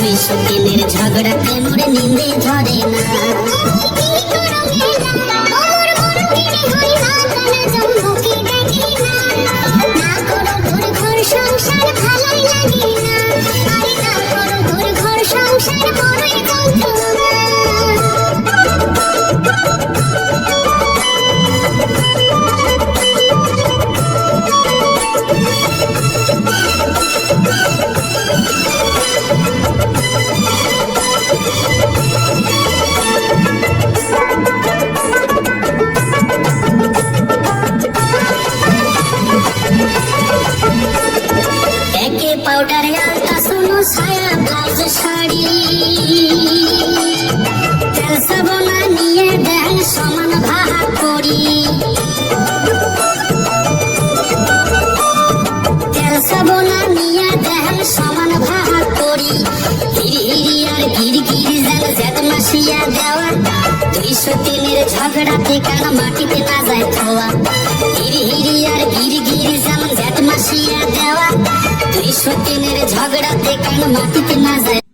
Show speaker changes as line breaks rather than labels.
দুইশো দিনের ঝগড়াতে মোর নিন্দে ধরে না। সংসার ভালোই লাগে না, আরে না করো তোর ঘর সংসার বড়ই যন্ত্রণা। পাউডার আলতা সোনো ছায়া ব্লাউজ শাড়ি তেল সাবনা নিয়ে দেন সমান ভাগ করি। তেল সাবনা নিয়ে দেন সমান ভাগ করি। হিরি আর গিরগির যেন জেদ মাসিয়া দেওয়া, দুইশো দিনের ঝগড়াতে কেন মাটিতে না যায় খাওয়া। হিরি আর গিরগির যেন জেদ মাসিয়া দেওয়া, দুইশো দিনের ঝগড়াতে কেন মাটিতে না যায়।